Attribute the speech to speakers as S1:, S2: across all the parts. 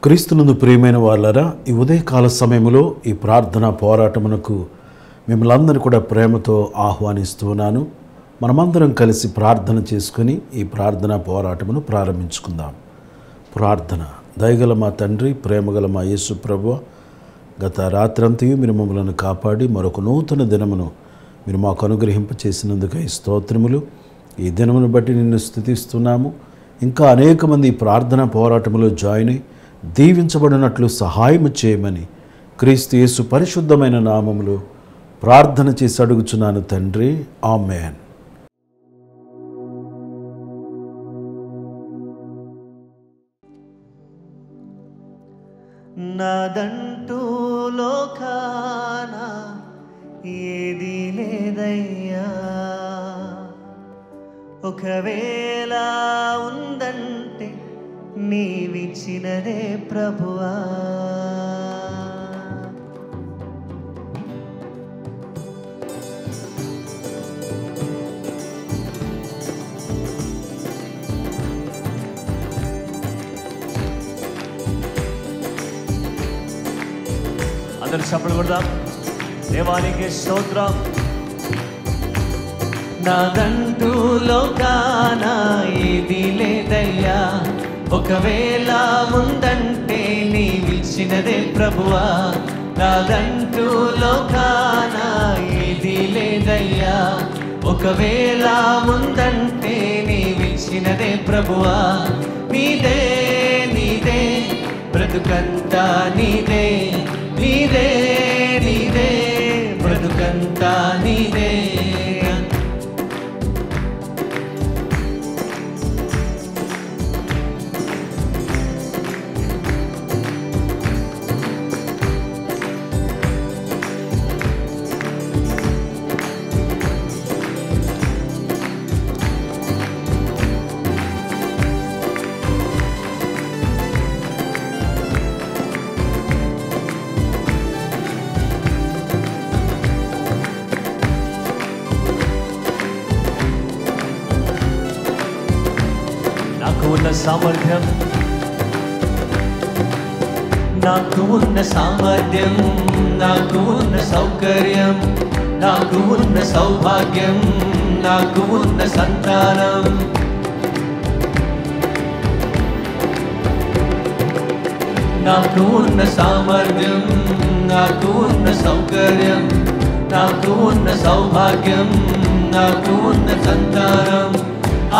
S1: క్రీస్తునందు ప్రియమైన వాళ్ళరా, ఈ ఉదయకాల సమయంలో ఈ ప్రార్థనా పోరాటమునకు మిమ్మల్ని అందరూ కూడా ప్రేమతో ఆహ్వానిస్తున్నాను. మనమందరం కలిసి ప్రార్థన చేసుకుని ఈ ప్రార్థనా పోరాటమును ప్రారంభించుకుందాం. ప్రార్థన. దయగల మా తండ్రి, ప్రేమగల మా యేసు ప్రభువా, గత రాత్రంతయు మీరు మమ్మల్ని కాపాడి మరొక నూతన దినమును మీరు మాకు అనుగ్రహింపచేసినందుకై స్తోత్రములు. ఈ దినమును బట్టి నిన్ను స్తుతిస్తున్నాము. ఇంకా అనేక మంది ఈ ప్రార్థనా పోరాటములో జాయిన్ అయి దీవించబడినట్లు సహాయము చేయమని క్రీస్తు యేసు పరిశుద్ధమైన నామములో ప్రార్థన చేసి అడుగుచున్నాను తండ్రి, ఆమేన్.
S2: నాదంటూ లోకాన ఏది లేదయ్యా, ఒకవేళ ఉందంటే నీవిచ్చినదే ప్రభువా. అందరూ చప్పట్లు కొడదాం. దేవానికి స్తోత్రం. నాదంటూ లోకాన ఏది లేదయ్యా, ఒకవేళ ఉందంటే నీవిచ్చినదే ప్రభువా. నాదంటూ లోకాన ఏది లేదయ్యా, ఒకవేళ ఉందంటే నీవిచ్చినదే ప్రభువా. నీదే నీదే బ్రతుకంతా, నీదే నీదే నీదే బ్రతుకంతా నీదే. నాకు ఉన్న సామర్థ్యం, నాకు ఉన్న సామర్థ్యం, నాకు ఉన్న సౌకర్యం, నాకు ఉన్న సౌభాగ్యం, నాకు ఉన్న సంతానం, నాకు ఉన్న సామర్థ్యం, నాకు ఉన్న సౌకర్యం, నాకు ఉన్న సౌభాగ్యం, నాకు ఉన్న సంతానం,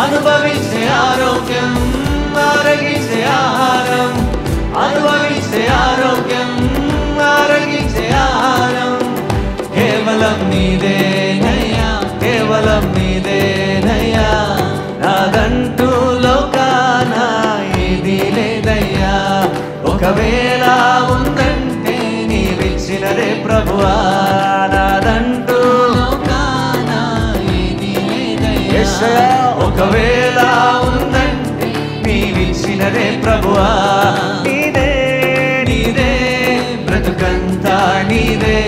S2: అనుభవించే ఆరోగ్యం, ఆరగించే ఆహారం, అనుభవించే ఆరోగ్యం, ఆరగించే ఆహారం, కేవలం నీదేనయ్యా, కేవలం నీదేనయ్యా. నాదంటూ లోకాన ఏది లేదయ్యా, ఒకవేళ ఉందంటే నీవిచ్చినదే ప్రభువా. నాదంటూ లోకాన ఏది లేదయ్యా, ఒకవేళ ఉందంటే నీవిచ్చినదే ప్రభువా. నీదే నీదే బ్రతుకంతా, నీదే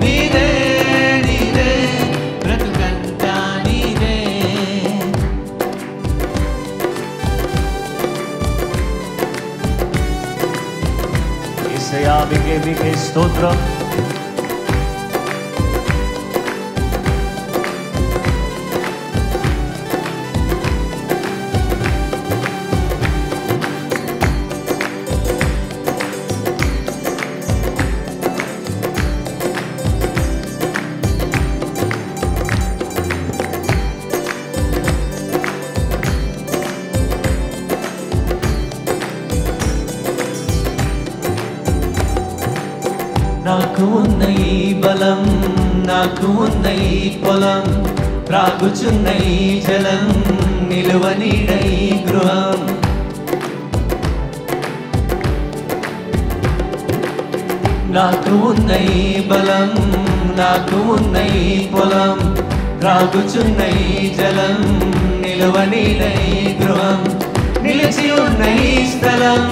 S2: నీదే నీదే బ్రతుకంతా నీదే. యేసయ్యా మీకే స్తోత్రం. నాకు ఉన్న ఈ బలం, నాకు ఉన్న ఈ పొలం, త్రాగుచున్న ఈ జలం, నిలువనీడ ఈ గృహం, నాకు ఉన్న ఈ బలం, నాకు ఉన్న ఈ పొలం, త్రాగుచున్న ఈ జలం, నిలువనీడ ఈ గృహం, నిలిచి ఉన్న ఈ స్థలం,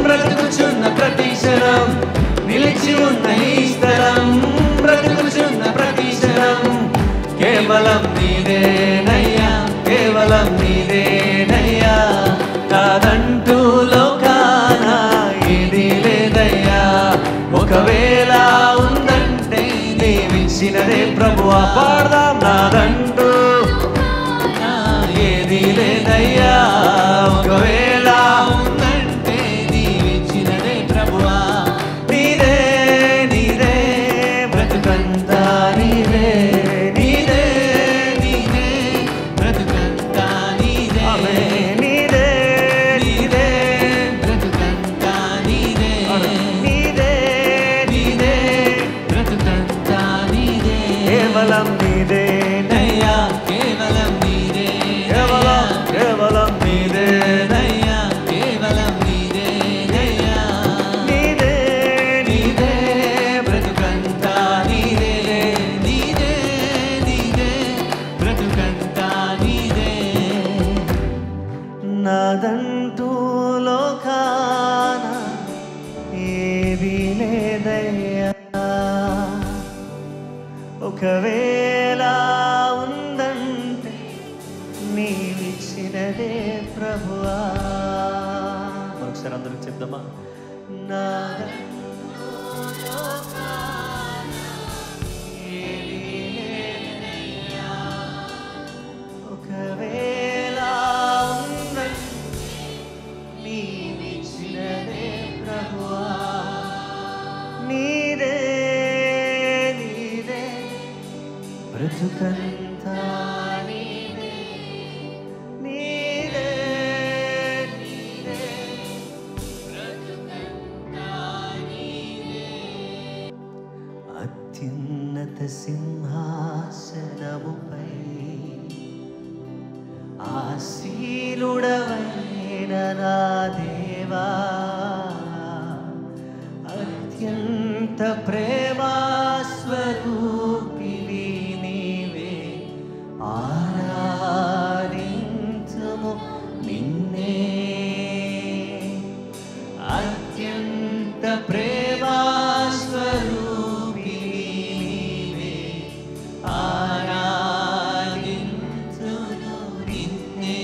S2: బ్రతుకుచున్న ప్రతి క్షణం, నిలిచి ఉన్న ఈ స్థలం, బ్రతుకుచున్న ప్రతి క్షణం, కేవలం నీదేనయ్యా, కేవలం నీదేనయ్యా. నాదంటూ లోకాన ఏది పాడదాం. నాదంటూ ఏది లేదయ్యా, ఒకవేళ ఉందంటే దీవించినదే ప్రభువా. నీదే నీదే బ్రతుకంతా, నీదే నీదే నీదే బ్రతుకంతా, నీదే నీదే నీదే బ్రతుకంతా, నీదే నీదే నీదే బ్రతుకంతా, నీదే కేవలం నీదే నయ్యా, కేవలం నీదే కేవలం కేవలం నీదే నయ్యా, కేవలం నీదే నయ్యా. నీదే నీదే బ్రతుకంతా, నీదే నీదే నీదే బ్రతుకంతా, నీదే. నాదంటూ లోకాన ఏది లేదయ్యా, ఒకవేళ ఉందంటే నీవిచ్చినదే ప్రభువా. మరొకసారి అందరికి చెప్దామా? నాదంటూ లోకాన ఏది లేదయ్యా, ఒకవేళ ఉందంటే నీవిచ్చినదే ప్రభువా. నీదే నీదే బ్రతుకంతా, నీదే నీదే నీదే బ్రతుకంతా, నీదే. అత్యున్నత సింహాసనముపై ఆసీనుడవైన నా దేవా, అత్యంత ప్రేమా స్వరూపివి నీవే, ఆరాధింతుము నిన్నే. అత్యంత ప్రేమా స్వరూపివి నీవే, ఆరాధింతుము నిన్నే.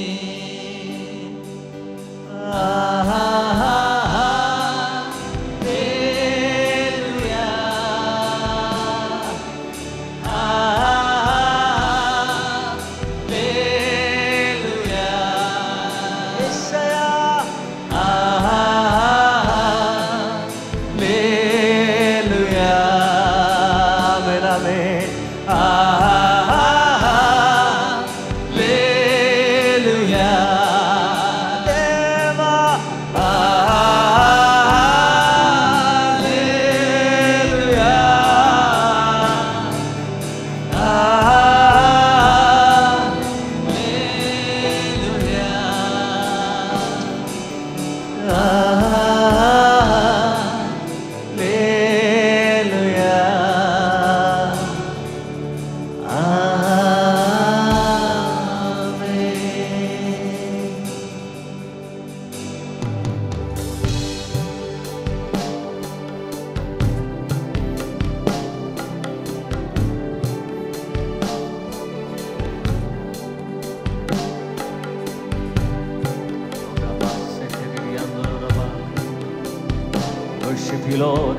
S2: Worship you, Lord.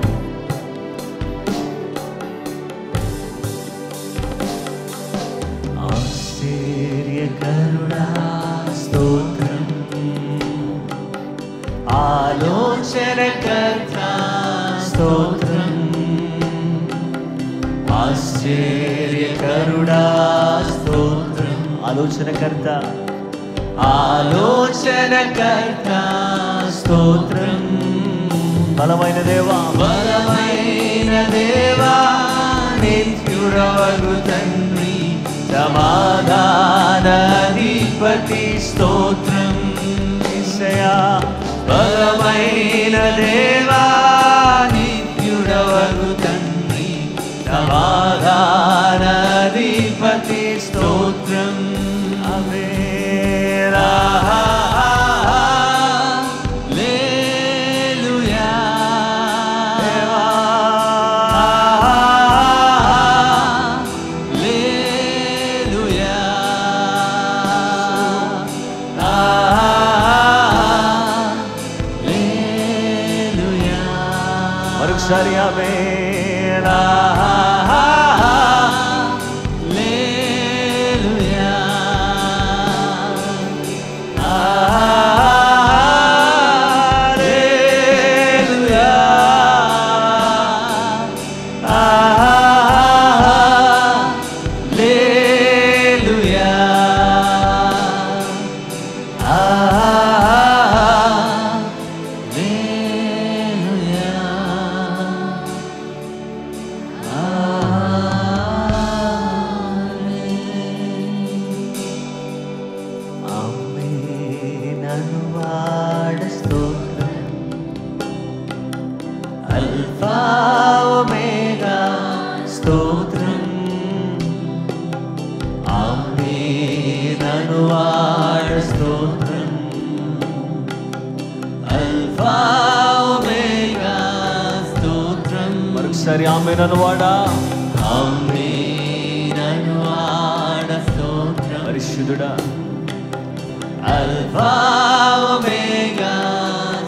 S2: ఆశ్చర్యకరుడా స్తోత్రం, ఆలోచనకర్త స్తోత్రం. ఆశ్చర్యకరుడా స్తోత్రం, ఆలోచనకర్త ఆలోచనకర్త స్తోత్రం. బలమైన దేవా, బలమైన దేవా, నిత్యుడవగు తండ్రి, సమాధానాధిపతి స్తోత్రం. యేసయ్యా, బలమైన దేవా, నిత్యుడవగు తండ్రి, సమాధానాధిపతి స్తోత్రం. అవేరా మరొకసారి ఆమేన్. ఆమేన్ వాడ స్తోత్రం అల్ఫా ఒమేగా స్తోత్రం.
S3: మరొకసారి ఆమేన్ వాడా
S2: స్తోత్రం
S3: పరిశుద్ధుడా
S2: అల్ఫా ఒమేగా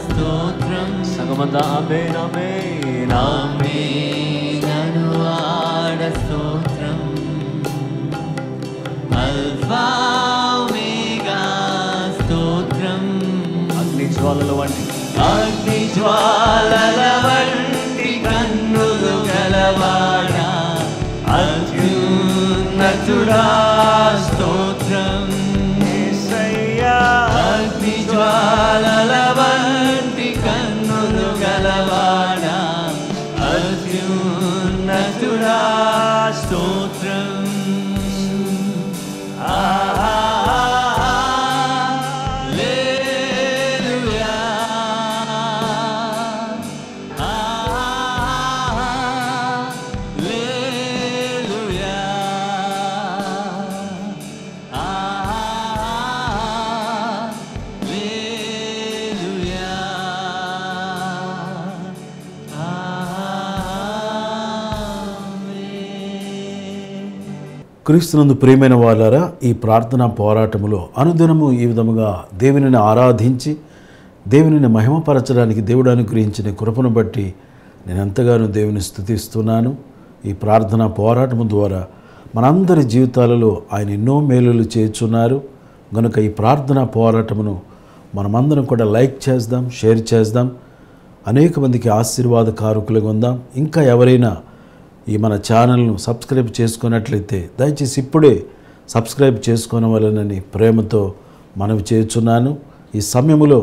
S2: స్తోత్రం.
S3: సగమంతా ఆమేన్ ఆమేన్
S2: ఆమేన్ వాడ స్తోత్రం అల్ఫా ఒమేగా స్తోత్రం.
S3: అగ్ని జ్వాలల వంటి
S2: అగ్ని జ్వాలల వంటి కన్నులు గలవాడా అత్యున్నతుడా స్తోత్రం. అగ్ని జ్వాలల వంటి కన్నులు గలవాడా అత్యున్నతుడా స్తోత్రం.
S1: క్రీస్తునందు ప్రియమైన వాళ్ళారా, ఈ ప్రార్థనా పోరాటములో అనుదినము ఈ విధముగా దేవునిని ఆరాధించి దేవునిని మహిమపరచడానికి దేవుడు అనుగ్రహించిన కృపను బట్టి నేను ఎంతగానో దేవుని స్తుతిస్తున్నాను. ఈ ప్రార్థనా పోరాటము ద్వారా మనందరి జీవితాలలో ఆయన ఎన్నో మేలులు చేయుచున్నారు. కనుక ఈ ప్రార్థనా పోరాటమును మనమందరం కూడా లైక్ చేద్దాం, షేర్ చేద్దాం, అనేక మందికి ఆశీర్వాదకారకులుగా ఉందాం. ఇంకా ఎవరైనా ఈ మన ఛానల్ను సబ్స్క్రైబ్ చేసుకున్నట్లయితే దయచేసి ఇప్పుడే సబ్స్క్రైబ్ చేసుకోవాలని ప్రేమతో మనవి చేయుచున్నాను. ఈ సమయంలో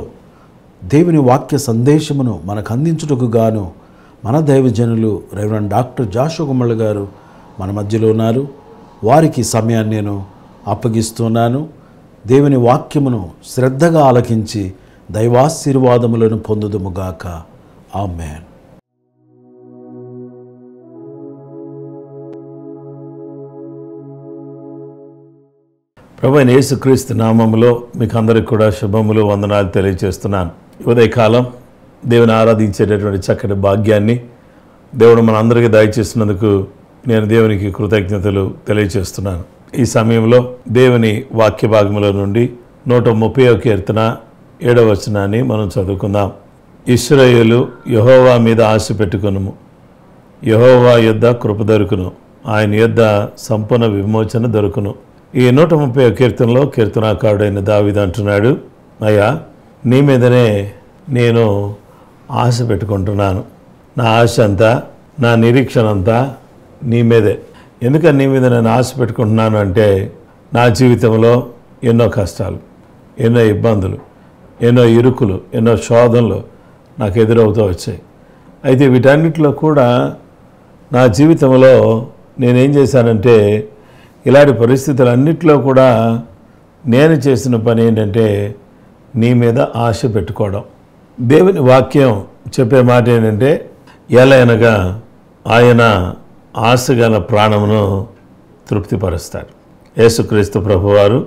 S1: దేవుని వాక్య సందేశమును మనకు అందించుటకు గాను మన దైవజనులు రెవరెండ్ డాక్టర్ జాషువా గుమ్మళ్ళ గారు మన మధ్యలో ఉన్నారు. వారికి సమయాన్ని నేను అప్పగిస్తున్నాను. దేవుని వాక్యమును శ్రద్ధగా ఆలకించి దైవాశీర్వాదములను పొందుదుముగాక. ఆమేన్.
S4: ప్రభువైన యేసుక్రీస్తు నామములో మీకు అందరికి కూడా శుభములు, వందనాలు తెలియజేస్తున్నాను. ఉదయకాలం దేవుని ఆరాధించేటటువంటి చక్కటి భాగ్యాన్ని దేవుడు మనందరికీ దయచేసినందుకు నేను దేవునికి కృతజ్ఞతలు తెలియజేస్తున్నాను. ఈ సమయంలో దేవుని వాక్య భాగములో నుండి 130వ కీర్తన 7వ వచనాన్ని మనం చదువుకుందాం. ఇశ్రాయేలు యెహోవా మీద ఆశ పెట్టుకొనుము, యెహోవా యొద్ద కృప దొరుకును, ఆయన యొద్ద సంపూర్ణ విమోచన దొరుకును. ఈ 130వ కీర్తనలో కీర్తనాకారుడైన దావీదు అంటున్నాడు, అయ్యా నీ మీదనే నేను ఆశ పెట్టుకుంటున్నాను. నా ఆశ అంతా, నా నిరీక్షణ అంతా నీ మీదే. ఎందుకని నీ మీద నేను ఆశ పెట్టుకుంటున్నాను అంటే, నా జీవితంలో ఎన్నో కష్టాలు, ఎన్నో ఇబ్బందులు, ఎన్నో ఇరుకులు, ఎన్నో శోధనలు నాకు ఎదురవుతూ వచ్చాయి. అయితే వీటన్నిటిలో కూడా నా జీవితంలో నేనేం చేశానంటే, ఇలాంటి పరిస్థితులన్నిటిలో కూడా నేను చేసిన పని ఏంటంటే నీ మీద ఆశ పెట్టుకోవడం. దేవుని వాక్యం చెప్పే మాట ఏంటంటే, ఎలయనగా ఆయన ఆశగల ప్రాణమును తృప్తిపరుస్తాడు. యేసుక్రీస్తు ప్రభువారు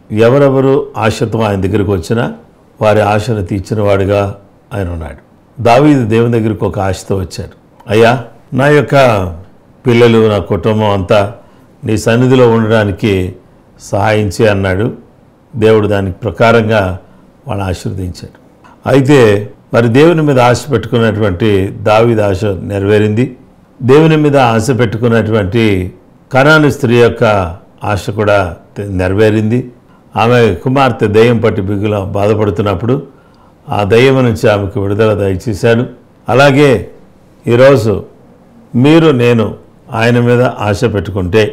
S4: ఎవరెవరు ఆశతో ఆయన దగ్గరికి వచ్చినా వారి ఆశను తీర్చిన వాడుగా ఆయన ఉన్నాడు. దావీదు దేవుని దగ్గరికి ఒక ఆశతో వచ్చాడు. అయ్యా నా యొక్క పిల్లలు, నా కుటుంబం అంతా నీ సన్నిధిలో ఉండడానికి సహాయించి అన్నాడు. దేవుడు దానికి ప్రకారంగా వాళ్ళని ఆశీర్వదించాడు. అయితే మరి దేవుని మీద ఆశ పెట్టుకున్నటువంటి దావీదు ఆశ నెరవేరింది. దేవుని మీద ఆశ పెట్టుకున్నటువంటి కనాను స్త్రీ యొక్క ఆశ కూడా నెరవేరింది. ఆమె కుమార్తె దయ్యం పట్టి బిగులా బాధపడుతున్నప్పుడు ఆ దయ్యం నుంచి ఆమెకు విడుదల దయచేశాడు. అలాగే ఈరోజు మీరు, నేను ఆయన మీద ఆశ పెట్టుకుంటే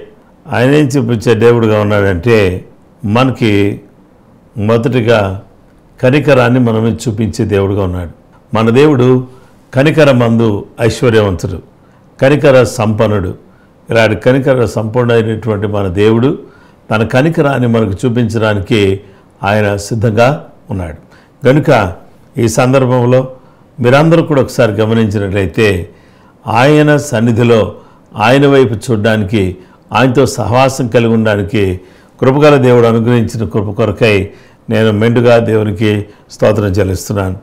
S4: ఆయన ఏం చూపించే దేవుడుగా ఉన్నాడంటే, మనకి మొదటిగా కనికరాన్ని మన మీద చూపించే దేవుడుగా ఉన్నాడు. మన దేవుడు కనికరమందు ఐశ్వర్యవంతుడు, కనికర సంపన్నుడు. ఇలాంటి కనికర సంపన్నుడైనటువంటి మన దేవుడు తన కనికరాన్ని మనకు చూపించడానికి ఆయన సిద్ధంగా ఉన్నాడు. కనుక ఈ సందర్భంలో మీరందరూ కూడా ఒకసారి గమనించినట్లయితే ఆయన సన్నిధిలో ఆయన వైపు చూడడానికి ఆయనతో సహవాసం కలిగి ఉండడానికి కృపగల దేవుడు అనుగ్రహించిన కృప కొరకై నేను మెండుగా దేవునికి స్తోత్రం చెల్లిస్తున్నాను.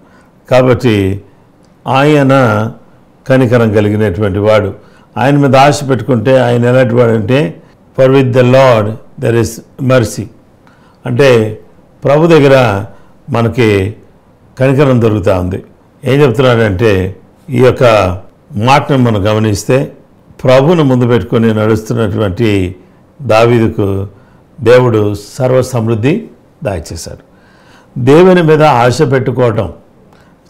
S4: కాబట్టి ఆయన కనికరం కలిగినటువంటి వాడు. ఆయన మీద ఆశ పెట్టుకుంటే ఆయన ఎలాంటి వాడంటే, for with the lord there is mercy, అంటే ప్రభు దగ్గర మనకి కనికరం దొరుకుతూ ఉంది. ఏం చెప్తున్నాడంటే, ఈ యొక్క మాటను మనం గమనిస్తే ప్రభును ముందు పెట్టుకొని నడుస్తున్నటువంటి దావీదుకు దేవుడు సర్వ సమృద్ధి దయచేశాడు. దేవుని మీద ఆశ పెట్టుకోవటం,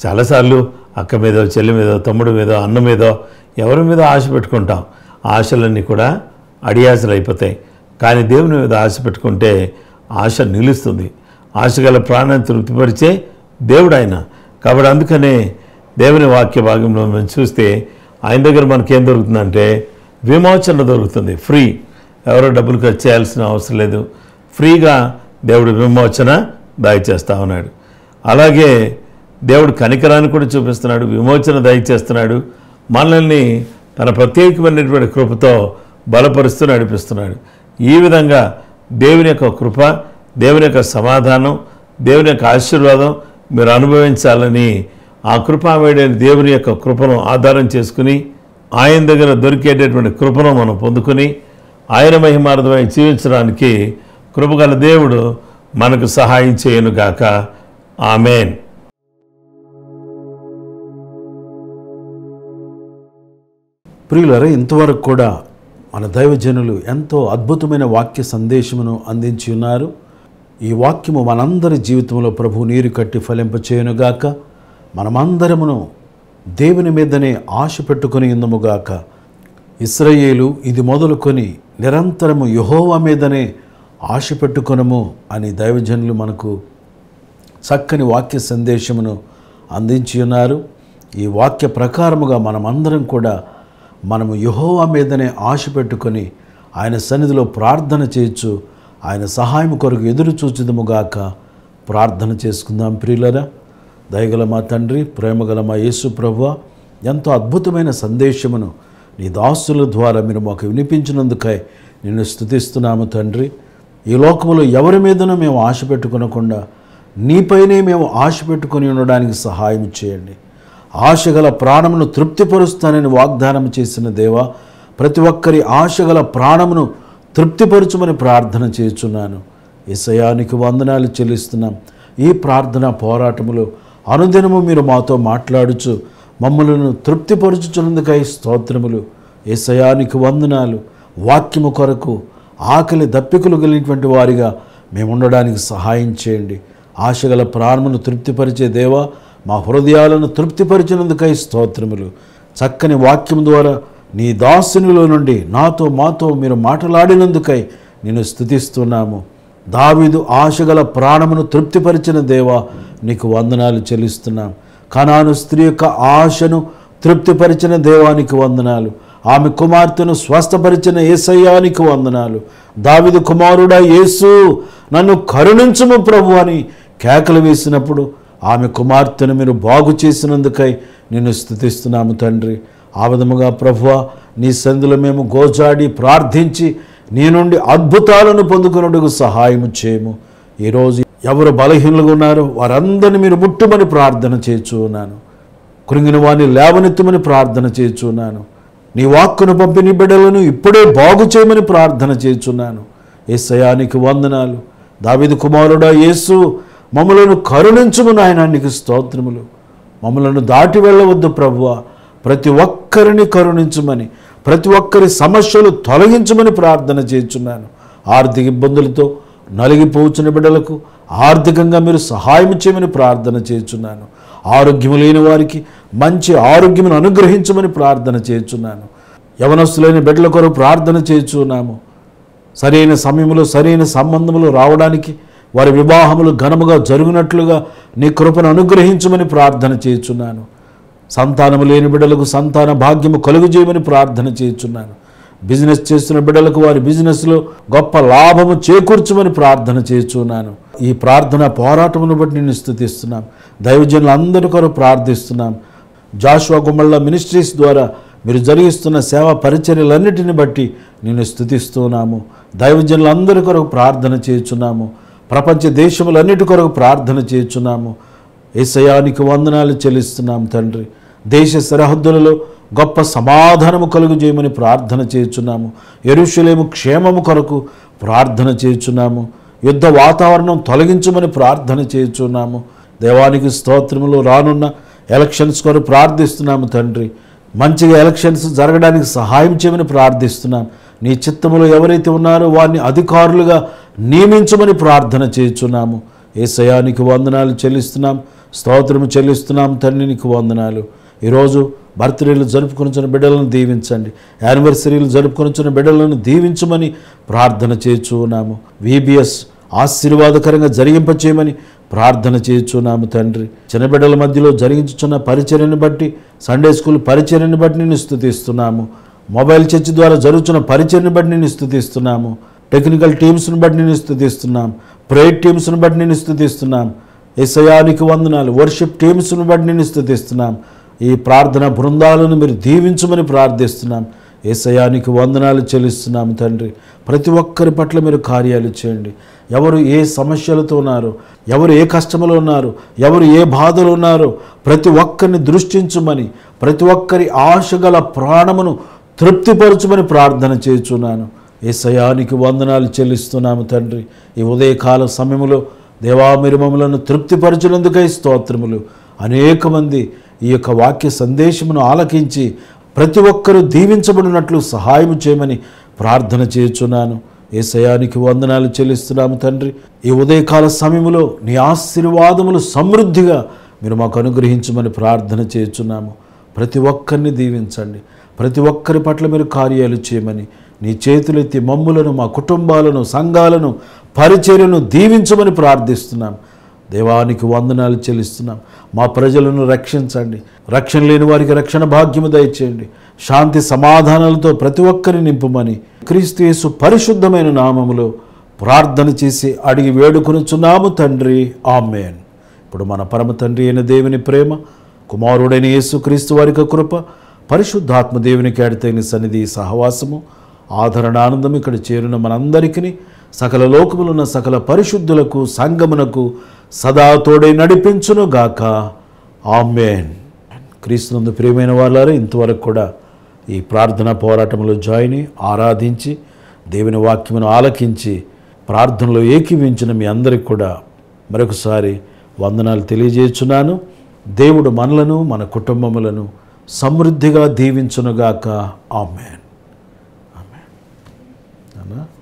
S4: చాలాసార్లు అక్క మీదో, చెల్లి మీదో, తమ్ముడి మీదో, అన్న మీదో, ఎవరి మీద ఆశ పెట్టుకుంటాం. ఆశలన్నీ కూడా అడియాసలు అయిపోతాయి. కానీ దేవుని మీద ఆశ పెట్టుకుంటే ఆశ నిలుస్తుంది. ఆశ గల ప్రాణాన్ని తృప్తిపరిచే దేవుడు ఆయన. కాబట్టి అందుకనే దేవుని వాక్య భాగంలో మనం చూస్తే ఆయన దగ్గర మనకేం దొరుకుతుందంటే విమోచన దొరుకుతుంది. ఫ్రీ, ఎవరో డబ్బులు ఖర్చు చేయాల్సిన అవసరం లేదు. ఫ్రీగా దేవుడు విమోచన దయచేస్తూ ఉన్నాడు. అలాగే దేవుడు కనికరాన్ని కూడా చూపిస్తున్నాడు, విమోచన దయచేస్తున్నాడు. మనల్ని తన ప్రత్యేకమైనటువంటి కృపతో బలపరుస్తూ నడిపిస్తున్నాడు. ఈ విధంగా దేవుని యొక్క కృప, దేవుని యొక్క సమాధానం, దేవుని యొక్క ఆశీర్వాదం మీరు అనుభవించాలని ఆ కృపామయుడైన దేవుని యొక్క కృపను ఆధారం చేసుకుని ఆయన దగ్గర దొరికేటటువంటి కృపను మనం పొందుకొని ఆయన మహిమార్థమై జీవించడానికి కృపగల దేవుడు మనకు సహాయం చేయనుగాక. ఆమేన్.
S1: ప్రియులారా, ఇంతవరకు కూడా మన దైవజనులు ఎంతో అద్భుతమైన వాక్య సందేశమును అందించి ఉన్నారు. ఈ వాక్యము మనందరి జీవితంలో ప్రభు నీరు కట్టి ఫలింపచేయునుగాక. మనమందరమును దేవుని మీదనే ఆశ పెట్టుకొని ఉందముగాక. ఇశ్రాయేలు ఇది మొదలుకొని నిరంతరము యెహోవా మీదనే ఆశ పెట్టుకొనము అని దైవజనులు మనకు చక్కని వాక్య సందేశమును అందించి ఉన్నారు. ఈ వాక్య ప్రకారముగా మనమందరం కూడా మనము యెహోవా మీదనే ఆశ పెట్టుకొని ఆయన సన్నిధిలో ప్రార్థన చేయొచ్చు. ఆయన సహాయం కొరకు ఎదురు చూచుదముగాక. ప్రార్థన చేసుకుందాం. ప్రియులరా, దయగల మా తండ్రి, ప్రేమగల మా యేసు ప్రభువా, ఎంతో అద్భుతమైన సందేశమును నీ దాసుల ద్వారా మీరు మాకు వినిపించినందుకై నిన్ను స్తుతిస్తున్నాము తండ్రి. ఈ లోకములో ఎవరి మీదనూ మేము ఆశ పెట్టుకొనకుండా నీపైనే మేము ఆశ పెట్టుకొని ఉండడానికి సహాయం చేయండి. ఆశగల ప్రాణమును తృప్తిపరుస్తానని వాగ్దానం చేసిన దేవా, ప్రతి ఒక్కరి ఆశగల ప్రాణమును తృప్తిపరచుమని ప్రార్థన చేస్తున్నాను. యేసయ్యానికి వందనాలు చెల్లిస్తున్నాం. ఈ ప్రార్థన పోరాటములో అనుదినము మీరు మాతో మాట్లాడుచు మమ్మలను తృప్తిపరచుచున్నందుకై స్తోత్రములు. యేసయ్యానికి వందనాలు. వాక్యము కొరకు ఆకలి దప్పికలు కలిగినటువంటి వారిగా మేము ఉండడానికి సహాయం చేయండి. ఆశగల ప్రాణమును తృప్తిపరిచే దేవా, మా హృదయాలను తృప్తిపరిచినందుకై స్తోత్రములు. చక్కని వాక్యం ద్వారా నీ దాసునిలో నుండి నాతో మాతో మీరు మాట్లాడినందుకై నేను స్తుతిస్తున్నాము. దావీదు ఆశగల ప్రాణమును తృప్తిపరిచిన దేవా, నీకు వందనాలు చెల్లిస్తున్నాం. కనాను స్త్రీ యొక్క ఆశను తృప్తిపరిచిన దేవానికి వందనాలు. ఆమె కుమార్తెను స్వస్థపరిచిన యేసయ్యానికి వందనాలు. దావీదు కుమారుడా యేసు, నన్ను కరుణించుము ప్రభు అని కేకలు వేసినప్పుడు ఆమె కుమార్తెను మీరు బాగు చేసినందుకై నిన్ను స్తుతిస్తున్నాము తండ్రి. ఆ విధముగా ప్రభువా, నీ సందులో మేము గోజాడి ప్రార్థించి నీ నుండి అద్భుతాలను పొందుకున్నట్టుకు సహాయం చేయము. ఈరోజు ఎవరు బలహీనులుగా ఉన్నారో వారందరినీ మీరు ముట్టుమని ప్రార్థన చేస్తున్నాను. కృంగిన వారిని లేవనెత్తమని ప్రార్థన చేస్తున్నాను. నీ వాక్కును పంపి నీ బిడ్డలను ఇప్పుడే బాగు చేయమని ప్రార్థన చేస్తున్నాను. యేసయ్యానికి వందనాలు. దావీదు కుమారుడా యేసు, మమ్మలను కరుణించుము నాయనా, నీకు స్తోత్రములు. మమ్మలను దాటి వెళ్ళవద్దు ప్రభువా, ప్రతి ఒక్కరిని కరుణించుమని, ప్రతి ఒక్కరి సమస్యలు తొలగించమని ప్రార్థన చేస్తున్నాను. ఆర్థిక ఇబ్బందులతో నలిగిపోవచ్చిన బిడ్డలకు ఆర్థికంగా మీరు సహాయం చేయమని ప్రార్థన చేస్తున్నాను. ఆరోగ్యం లేని వారికి మంచి ఆరోగ్యమును అనుగ్రహించమని ప్రార్థన చేస్తున్నాను. యవనస్తులైన బిడ్డల కొరకు ప్రార్థన చేస్తున్నాము. సరైన సమయంలో సరైన సంబంధములు రావడానికి, వారి వివాహములు ఘనముగా జరుగునట్లుగా నీ కృపను అనుగ్రహించమని ప్రార్థన చేస్తున్నాను. సంతానము లేని బిడ్డలకు సంతాన భాగ్యము కలుగు చేయమని ప్రార్థన చేస్తున్నాను. బిజినెస్ చేస్తున్న బిడ్డలకు వారి బిజినెస్లో గొప్ప లాభము చేకూర్చమని ప్రార్థన చేస్తున్నాను. ఈ ప్రార్థన పోరాటమును బట్టి నిన్ను స్తుతిస్తున్నాం. దైవజనులందరి కొరకు ప్రార్థిస్తున్నాం. జాషువా గుమ్మళ్ళ మినిస్ట్రీస్ ద్వారా మీరు జరిగిస్తున్న సేవా పరిచర్యలన్నిటిని బట్టి నిన్ను స్తుతిస్తున్నాము. దైవజనులందరి కొరకు ప్రార్థన చేయుచున్నాము. ప్రపంచ దేశములన్నిటి కొరకు ప్రార్థన చేయుచున్నాము. యేసయ్యానికి వందనాలు చెల్లిస్తున్నాము తండ్రి. దేశ సరిహద్దులలో గొప్ప సమాధానము కలుగు చేయమని ప్రార్థన చేయుచున్నాము. యెరూషలేము క్షేమము కొరకు ప్రార్థన చేయుచున్నాము. యుద్ధ వాతావరణం తొలగించమని ప్రార్థన చేయుచున్నాము. దేవానికి స్తోత్రములు. రానున్న ఎలక్షన్స్ కొరకు ప్రార్థిస్తున్నాము తండ్రి. మంచిగా ఎలక్షన్స్ జరగడానికి సహాయం చేయమని ప్రార్థిస్తున్నాం. నీ చిత్తములో ఎవరైతే ఉన్నారో వారిని అధికారులుగా నియమించమని ప్రార్థన చేయుచున్నాము. యేసయ్యానికి వందనాలు చెల్లిస్తున్నాం, స్తోత్రము చెల్లిస్తున్నాం తండ్రి. నీకు వందనాలు. ఈరోజు బర్త్డేలు జరుపుకొనిచున్న బిడ్డలను దీవించండి. యానివర్సరీలు జరుపుకొనిచున్న బిడ్డలను దీవించమని ప్రార్థన చేయుచున్నాము. VBS ఆశీర్వాదకరంగా జరిగింపచేయమని ప్రార్థన చేయుచున్నాము తండ్రి. చిన్న బిడ్డల మధ్యలో జరిగించుచున్న పరిచర్యను బట్టి, సండే స్కూల్ పరిచర్యను బట్టి నిన్ను స్తుతిస్తున్నాము. మొబైల్ చర్చ్ ద్వారా జరుగుతున్న పరిచర్యను బట్టి నిన్ను స్తుతిస్తున్నాము. టెక్నికల్ టీమ్స్ను బట్టి నిన్ను స్తుతిస్తున్నాం. ప్రేయర్ టీమ్స్ను బట్టి నిన్ను స్తుతిస్తున్నాం. యేసయ్యానికి వందనాలు. వర్షిప్ టీమ్స్ను బట్టి నిన్ను స్తుతిస్తున్నాం. ఈ ప్రార్థన బృందాలను మీరు దీవించమని ప్రార్థిస్తున్నాం. యేసయ్యానికి వందనాలు చెల్లిస్తున్నాము తండ్రి. ప్రతి ఒక్కరి పట్ల మీరు కార్యాలు చేయండి. ఎవరు ఏ సమస్యలతో ఉన్నారో, ఎవరు ఏ కష్టంలో ఉన్నారో, ఎవరు ఏ బాధలు ఉన్నారో ప్రతి ఒక్కరిని దృష్టించమని, ప్రతి ఒక్కరి ఆశగల ప్రాణమును తృప్తిపరచుమని ప్రార్థన చేయుచున్నాను. యేసయ్యానికి వందనాలు చెల్లిస్తున్నాము తండ్రి. ఈ ఉదయకాల సమయంలో దేవా మీరు మమ్మలను తృప్తిపరచినందుకై స్తోత్రములు. అనేక మంది ఈ యొక్క వాక్య సందేశమును ఆలకించి ప్రతి ఒక్కరూ దీవించబడినట్లు సహాయం చేయమని ప్రార్థన చేయుచున్నాను. యేసయ్యానికి వందనాలు చెల్లిస్తున్నాము తండ్రి. ఈ ఉదయకాల సమయంలో నీ ఆశీర్వాదములు సమృద్ధిగా మీరు మాకు అనుగ్రహించమని ప్రార్థన చేయుచున్నాము. ప్రతి ఒక్కరిని దీవించండి. ప్రతి ఒక్కరి పట్ల మీరు కార్యాలు చేయమని నీ చేతులెత్తి మమ్ములను, మా కుటుంబాలను, సంఘాలను, పరిచర్యను దీవించమని ప్రార్థిస్తున్నాం. దేవానికి వందనాలు చెల్లిస్తున్నాం. మా ప్రజలను రక్షించండి. రక్షణ లేని వారికి రక్షణ భాగ్యము దయచేయండి. శాంతి సమాధానాలతో ప్రతి ఒక్కరిని నింపుమని క్రీస్తు యేసు పరిశుద్ధమైన నామములో ప్రార్థన చేసి అడిగి వేడుకొనుచున్నాము తండ్రి. ఆమేన్. ఇప్పుడు మన పరమ తండ్రి అయిన దేవుని ప్రేమ, కుమారుడైన యేసు క్రీస్తు వారికి కృప, పరిశుద్ధాత్మ దేవునికి అడితైన సన్నిధి సహవాసము, ఆదరణ, ఆనందం ఇక్కడ చేరిన మనందరికీ, సకల లోకములున్న సకల పరిశుద్ధులకు, సంగమునకు సదా తోడై నడిపించునుగాక. ఆమేన్. క్రీస్తునందు ప్రియమైన వాళ్ళారా, ఇంతవరకు కూడా ఈ ప్రార్థనా పోరాటంలో జాయిన్ ఆరాధించి దేవుని వాక్యమును ఆలకించి ప్రార్థనలో ఏకీవించిన మీ అందరికి కూడా మరొకసారి వందనాలు తెలియజేస్తున్నాను. దేవుడు మనలను, మన కుటుంబములను సమృద్ధిగా దీవించునుగాక. ఆమేన్. ఆమేన్.